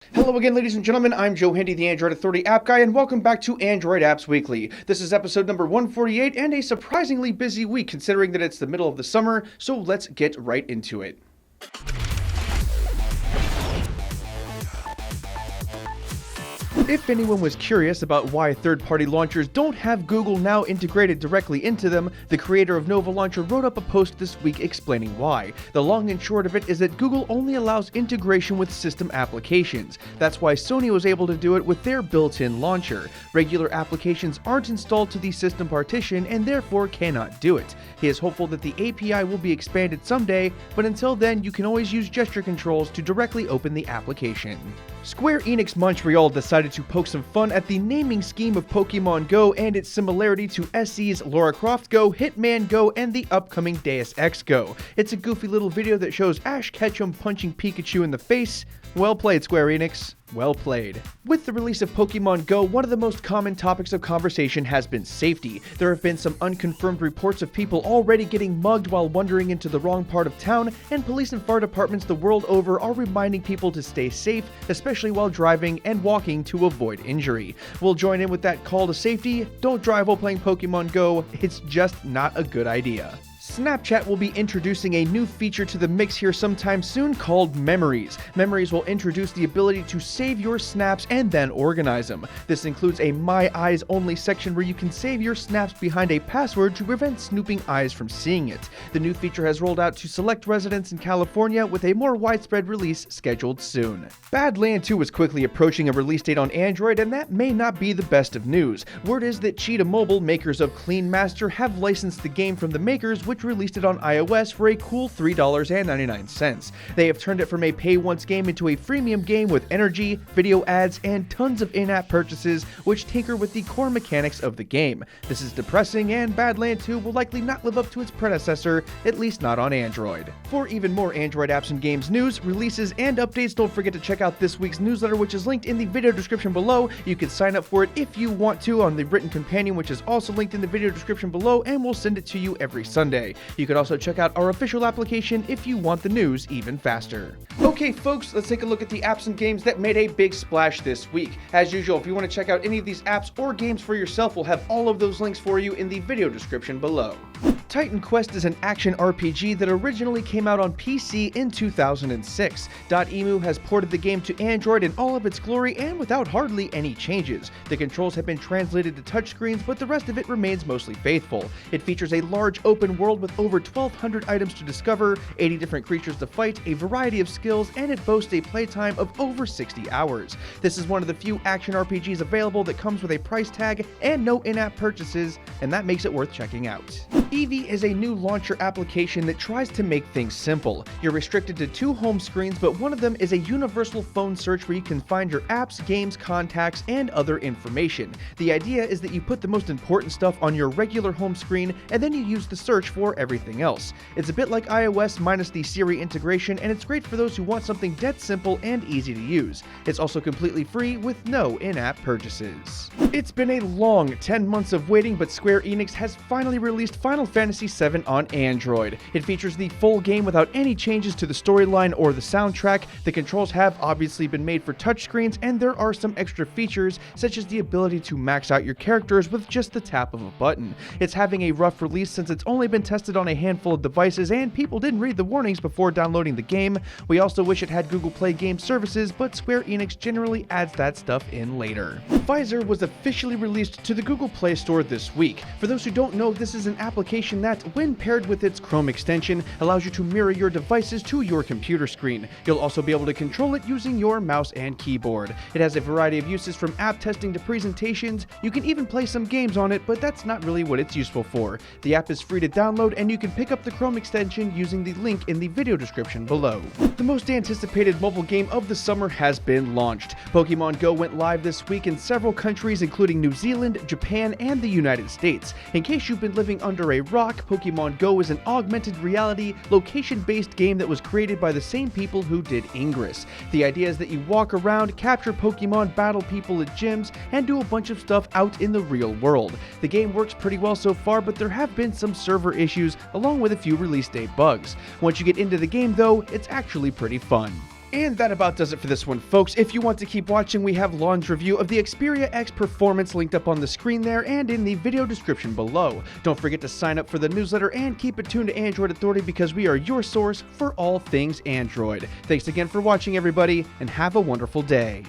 Hello again, ladies and gentlemen. I'm Joe Handy, the Android Authority app guy, and welcome back to Android Apps Weekly. This is episode number 148 and a surprisingly busy week considering that it's the middle of the summer, so let's get right into it. If anyone was curious about why third-party launchers don't have Google now integrated directly into them, the creator of Nova Launcher wrote up a post this week explaining why. The long and short of it is that Google only allows integration with system applications. That's why Sony was able to do it with their built-in launcher. Regular applications aren't installed to the system partition and therefore cannot do it. He is hopeful that the API will be expanded someday, but until then you can always use gesture controls to directly open the application. Square Enix Montreal decided to poke some fun at the naming scheme of Pokemon Go and its similarity to SE's Lara Croft Go, Hitman Go, and the upcoming Deus Ex Go. It's a goofy little video that shows Ash Ketchum punching Pikachu in the face. Well played, Square Enix. Well played. With the release of Pokemon Go, one of the most common topics of conversation has been safety. There have been some unconfirmed reports of people already getting mugged while wandering into the wrong part of town, and police and fire departments the world over are reminding people to stay safe, especially while driving and walking to avoid injury. We'll join in with that call to safety. Don't drive while playing Pokemon Go. It's just not a good idea. Snapchat will be introducing a new feature to the mix here sometime soon called Memories. Memories will introduce the ability to save your snaps and then organize them. This includes a My Eyes Only section where you can save your snaps behind a password to prevent snooping eyes from seeing it. The new feature has rolled out to select residents in California with a more widespread release scheduled soon. Badland 2 is quickly approaching a release date on Android, and that may not be the best of news. Word is that Cheetah Mobile, makers of Clean Master, have licensed the game from the makers, which released it on iOS for a cool $3.99. They have turned it from a pay-once game into a freemium game with energy, video ads, and tons of in-app purchases, which tinker with the core mechanics of the game. This is depressing, and Badland 2 will likely not live up to its predecessor, at least not on Android. For even more Android apps and games news, releases, and updates, don't forget to check out this week's newsletter, which is linked in the video description below. You can sign up for it if you want to on the written companion, which is also linked in the video description below, and we'll send it to you every Sunday. You can also check out our official application if you want the news even faster. Okay folks, let's take a look at the apps and games that made a big splash this week. As usual, if you want to check out any of these apps or games for yourself, we'll have all of those links for you in the video description below. Titan Quest is an action RPG that originally came out on PC in 2006. .emu has ported the game to Android in all of its glory and without hardly any changes. The controls have been translated to touchscreens, but the rest of it remains mostly faithful. It features a large open world with over 1,200 items to discover, 80 different creatures to fight, a variety of skills, and it boasts a playtime of over 60 hours. This is one of the few action RPGs available that comes with a price tag and no in-app purchases, and that makes it worth checking out. Eevee is a new launcher application that tries to make things simple. You're restricted to 2 home screens, but one of them is a universal phone search where you can find your apps, games, contacts, and other information. The idea is that you put the most important stuff on your regular home screen, and then you use the search for everything else. It's a bit like iOS minus the Siri integration, and it's great for those who want something dead simple and easy to use. It's also completely free with no in-app purchases. It's been a long 10 months of waiting, but Square Enix has finally released Final Fantasy VII on Android. It features the full game without any changes to the storyline or the soundtrack. The controls have obviously been made for touchscreens, and there are some extra features, such as the ability to max out your characters with just the tap of a button. It's having a rough release since it's only been tested on a handful of devices, and people didn't read the warnings before downloading the game. We also wish it had Google Play game services, but Square Enix generally adds that stuff in later. Visor was officially released to the Google Play Store this week. For those who don't know, this is an application that, when paired with its Chrome extension, allows you to mirror your devices to your computer screen. You'll also be able to control it using your mouse and keyboard. It has a variety of uses from app testing to presentations. You can even play some games on it, but that's not really what it's useful for. The app is free to download, and you can pick up the Chrome extension using the link in the video description below. The most anticipated mobile game of the summer has been launched. Pokemon Go went live this week in several countries, including New Zealand, Japan, and the United States. In case you've been living under a rock, Pokemon Go is an augmented reality, location-based game that was created by the same people who did Ingress. The idea is that you walk around, capture Pokemon, battle people at gyms, and do a bunch of stuff out in the real world. The game works pretty well so far, but there have been some server issues, along with a few release date bugs. Once you get into the game though, it's actually pretty fun. And that about does it for this one, folks. If you want to keep watching, we have Lon's review of the Xperia X Performance linked up on the screen there and in the video description below. Don't forget to sign up for the newsletter and keep it tuned to Android Authority because we are your source for all things Android. Thanks again for watching, everybody, and have a wonderful day.